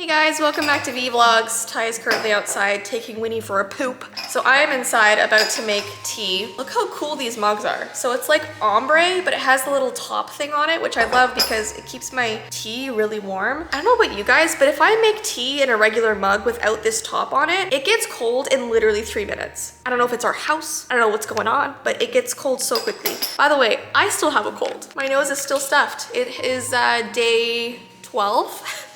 Guys, welcome back to Vee Vlogs. Ty is currently outside taking Winnie for a poop. So I am inside about to make tea. Look how cool these mugs are. So it's like ombre, but it has the little top thing on it, which I love because it keeps my tea really warm. I don't know about you guys, but if I make tea in a regular mug without this top on it, it gets cold in literally 3 minutes. I don't know if it's our house. I don't know what's going on, but it gets cold so quickly. By the way, I still have a cold. My nose is still stuffed. It is day 12.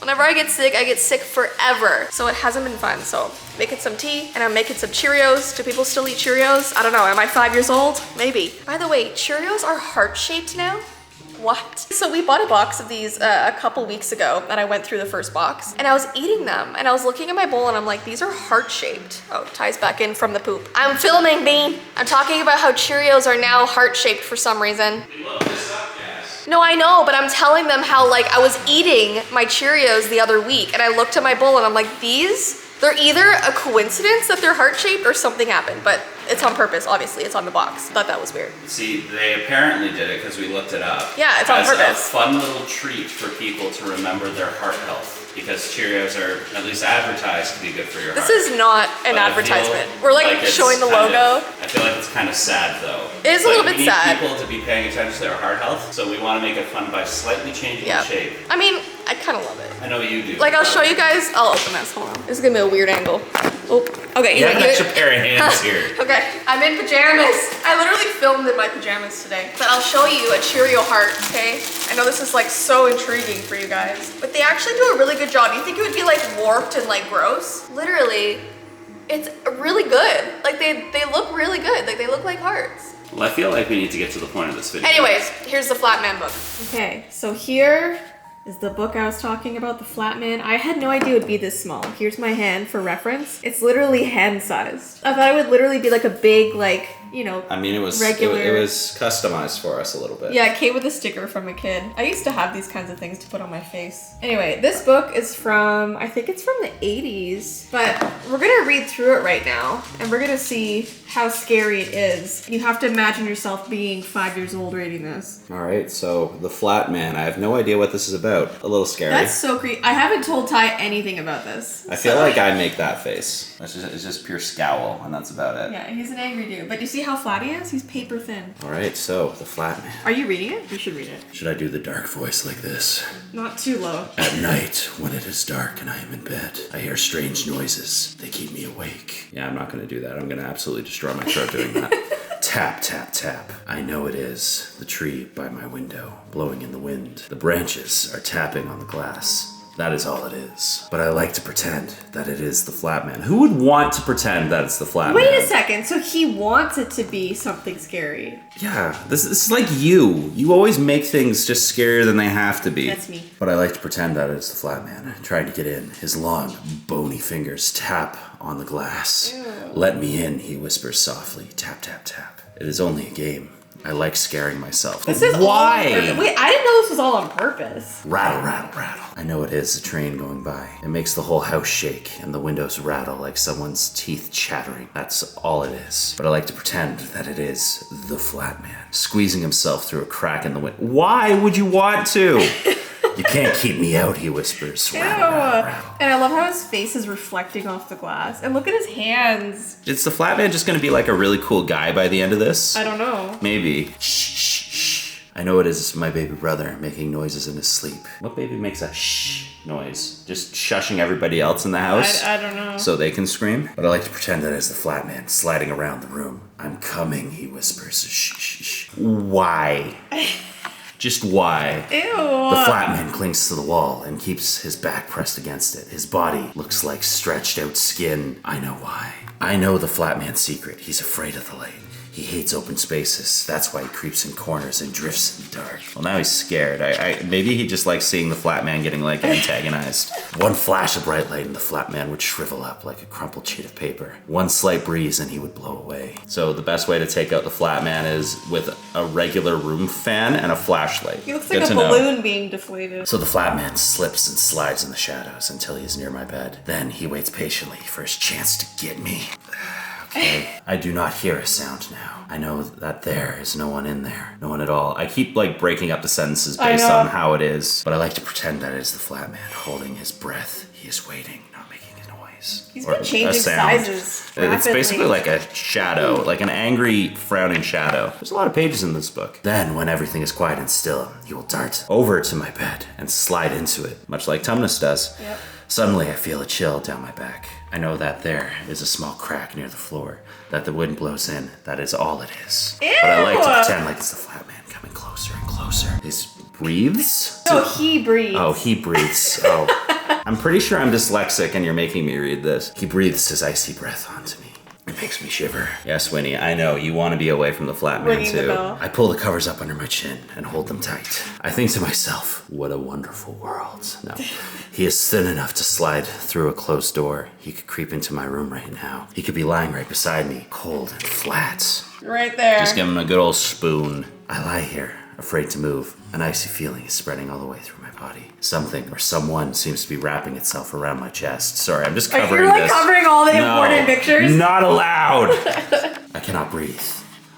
Whenever I get sick forever. So it hasn't been fun. So making some tea and I'm making some Cheerios. Do people still eat Cheerios? I don't know, am I 5 years old? Maybe. By the way, Cheerios are heart-shaped now? What? So we bought a box of these a couple weeks ago and I went through the first box and I was eating them and I was looking at my bowl and I'm like, these are heart-shaped. Oh, Ty's back in from the poop. I'm filming, Bean. I'm talking about how Cheerios are now heart-shaped for some reason. No, I know, but I'm telling them how like I was eating my Cheerios the other week and I looked at my bowl and I'm like, they're either a coincidence that they're heart-shaped or something happened, but it's on purpose, obviously. It's on the box. Thought that was weird. See, they apparently did it because we looked it up. Yeah, it's on purpose. As a fun little treat for people to remember their heart health. Because Cheerios are at least advertised to be good for your heart. This is not an advertisement. We're like showing the logo. I feel like it's kind of sad though. It is a little bit sad. We need people to be paying attention to their heart health, so we want to make it fun by slightly changing the shape. I mean, I kind of love it. I know you do. Like I'll show you guys. I'll open this. Hold on. This is gonna be a weird angle. Oh, okay. You have an extra pair of hands here. Okay, I'm in pajamas. I literally filmed in my pajamas today. But I'll show you a Cheerio heart, okay? I know this is like so intriguing for you guys, but they actually do a really good job. You think it would be like warped and like gross? Literally, it's really good. Like they look really good. Like they look like hearts. Well, I feel like we need to get to the point of this video. Anyways, here's the Flatman book. Okay, so here is the book I was talking about, the Flatman. I had no idea it would be this small. Here's my hand for reference. It's literally hand-sized. I thought it would literally be like a big, like, you know, I mean, it was regular. It was customized for us a little bit. Yeah, it came with a sticker from a kid. I used to have these kinds of things to put on my face. Anyway, this book is from, I think it's from the 80s, but we're gonna read through it right now and we're gonna see how scary it is. You have to imagine yourself being 5 years old reading this. All right, so The Flatman. I have no idea what this is about. A little scary. That's so creepy. I haven't told Ty anything about this. I feel like I make that face. It's just pure scowl, and that's about it. Yeah, he's an angry dude. But you see how flat he is? He's paper thin. All right, so The Flatman. Are you reading it? You should read it. Should I do the dark voice like this? Not too low. At night, when it is dark and I am in bed, I hear strange noises. They keep me awake. Yeah, I'm not going to do that. I'm going to absolutely destroy my throat doing that. Tap, tap, tap. I know it is. The tree by my window, blowing in the wind. The branches are tapping on the glass. That is all it is. But I like to pretend that it is the Flatman. Who would want to pretend that it's the Flatman? Wait a second. So he wants it to be something scary. Yeah, this is like you. You always make things just scarier than they have to be. That's me. But I like to pretend that it's the Flatman, trying to get in. His long, bony fingers tap on the glass. Ew. Let me in, he whispers softly. Tap, tap, tap. It is only a game. I like scaring myself. This is why? Wait, I didn't know this was all on purpose. Rattle, rattle, rattle. I know it is a train going by. It makes the whole house shake and the windows rattle like someone's teeth chattering. That's all it is. But I like to pretend that it is the Flatman, squeezing himself through a crack in the window. Why would you want to? You can't keep me out, he whispers. Rattle, rattle, rattle. And I love how his face is reflecting off the glass. And look at his hands. Is the Flatman just gonna be like a really cool guy by the end of this? I don't know. Maybe. Shh, shh, shh. I know it is my baby brother making noises in his sleep. What baby makes a shh noise? Just shushing everybody else in the house? I don't know. So they can scream? But I like to pretend that it's the Flatman sliding around the room. I'm coming, he whispers. Shh, shh, shh. Why? Just why? Ew. The Flatman clings to the wall and keeps his back pressed against it. His body looks like stretched out skin. I know why. I know the Flatman's secret. He's afraid of the light. He hates open spaces. That's why he creeps in corners and drifts in the dark. Well, now he's scared. Maybe he just likes seeing the flat man getting like antagonized. One flash of bright light and the flat man would shrivel up like a crumpled sheet of paper. One slight breeze and he would blow away. So the best way to take out the flat man is with a regular room fan and a flashlight. He looks like a balloon being deflated. So the flat man slips and slides in the shadows until he is near my bed. Then he waits patiently for his chance to get me. Okay. I do not hear a sound now. I know that there is no one in there. No one at all. I keep like breaking up the sentences based on how it is, but I like to pretend that it is the flat man holding his breath. He is waiting, not making a noise. He's been changing sizes rapidly. It's basically like a shadow, like an angry, frowning shadow. There's a lot of pages in this book. Then, when everything is quiet and still, he will dart over to my bed and slide into it, much like Tumnus does. Yep. Suddenly, I feel a chill down my back. I know that there is a small crack near the floor, that the wind blows in. That is all it is. Ew. But I like to pretend like it's the flat man coming closer and closer. He breathes? No, he breathes. Oh, he breathes. Oh. I'm pretty sure I'm dyslexic and you're making me read this. He breathes his icy breath onto me. It makes me shiver. Yes, Winnie, I know. You want to be away from the flat man, too. I pull the covers up under my chin and hold them tight. I think to myself, what a wonderful world. No, he is thin enough to slide through a closed door. He could creep into my room right now. He could be lying right beside me, cold and flat. Right there. Just give him a good old spoon. I lie here, afraid to move. An icy feeling is spreading all the way through my body. Something or someone seems to be wrapping itself around my chest. Sorry, I'm just covering this. You're like covering all the important pictures? Not allowed! I cannot breathe.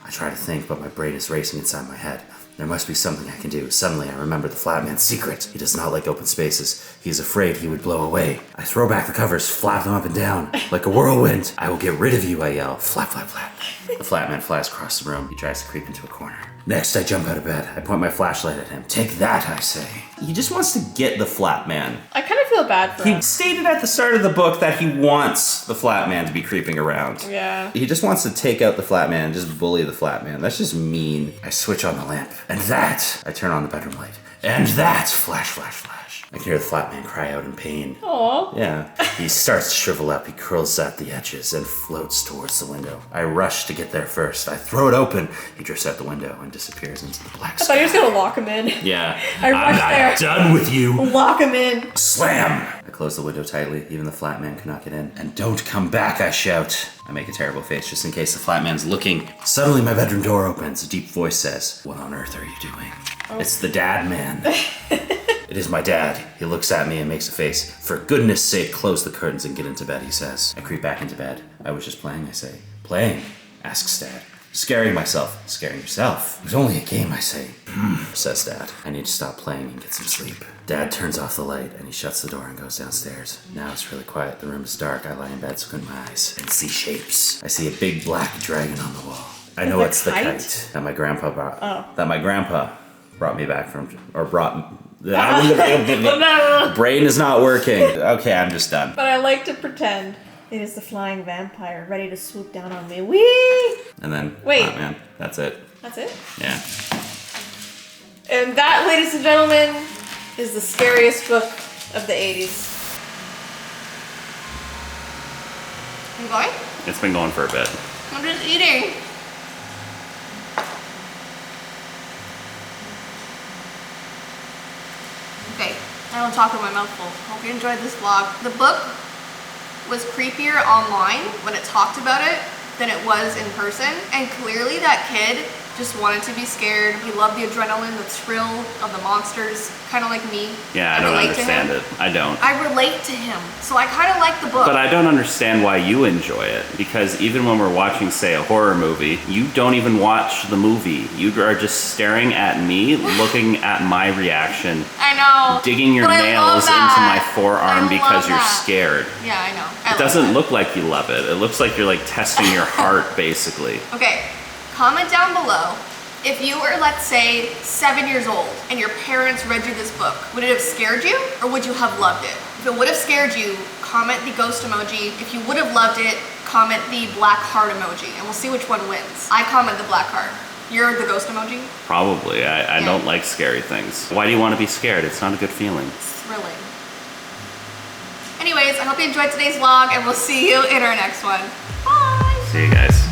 I try to think, but my brain is racing inside my head. There must be something I can do. Suddenly, I remember the flat man's secret. He does not like open spaces. He is afraid he would blow away. I throw back the covers, flap them up and down, like a whirlwind. I will get rid of you, I yell. Flap, flap, flap. The flat man flies across the room. He tries to creep into a corner. Next, I jump out of bed. I point my flashlight at him. Take that, I say. He just wants to get the flat man. I kind of feel bad for him. He stated at the start of the book that he wants the flat man to be creeping around. Yeah. He just wants to take out the flat man and just bully the flat man. That's just mean. I switch on the lamp. And that, I turn on the bedroom light. And that, flash, flash, flash. I can hear the flat man cry out in pain. Aww. Yeah. He starts to shrivel up. He curls at the edges and floats towards the window. I rush to get there first. I throw it open. He drifts out the window and disappears into the black sky. I thought he was gonna lock him in. Yeah. I rushed there. I'm not done with you. Lock him in. Slam! I close the window tightly. Even the flat man cannot get in. And don't come back, I shout. I make a terrible face just in case the flat man's looking. Suddenly my bedroom door opens. A deep voice says, "What on earth are you doing?" Oh. It's the dad man. It is my dad. He looks at me and makes a face. For goodness sake, close the curtains and get into bed, he says. I creep back into bed. I was just playing, I say. Playing? Asks Dad. Scaring myself. Scaring yourself. It was only a game, I say. Says Dad. I need to stop playing and get some sleep. Dad turns off the light and he shuts the door and goes downstairs. Now it's really quiet. The room is dark. I lie in bed, squint my eyes, and see shapes. I see a big black dragon on the wall. I know it's the kite that my grandpa brought. Oh. That my grandpa brought me back from, or brought. Brain is not working. Okay, I'm just done. But I like to pretend it is the flying vampire ready to swoop down on me. Whee! And then, wait, man, that's it. That's it? Yeah. And that, ladies and gentlemen, is the scariest book of the 80s. You going? It's been going for a bit. I'm just eating. Okay, I don't talk with my mouth full. Hope you enjoyed this vlog. The book was creepier online when it talked about it than it was in person. And clearly that kid just wanted to be scared. He loved the adrenaline, the thrill of the monsters, kind of like me. Yeah, I don't understand it. I don't. I relate to him, so I kind of like the book. But I don't understand why you enjoy it, because even when we're watching, say, a horror movie, you don't even watch the movie. You are just staring at me, looking at my reaction. I know. Digging your nails into my forearm because you're scared. Yeah, I know. It doesn't look like you love it. It looks like you're like testing your heart, basically. Okay. Comment down below if you were, let's say, 7 years old and your parents read you this book. Would it have scared you or would you have loved it? If it would have scared you, comment the ghost emoji. If you would have loved it, comment the black heart emoji and we'll see which one wins. I comment the black heart. You're the ghost emoji? Probably. I don't like scary things. Why do you want to be scared? It's not a good feeling. It's thrilling. Anyways, I hope you enjoyed today's vlog and we'll see you in our next one. Bye! See you guys.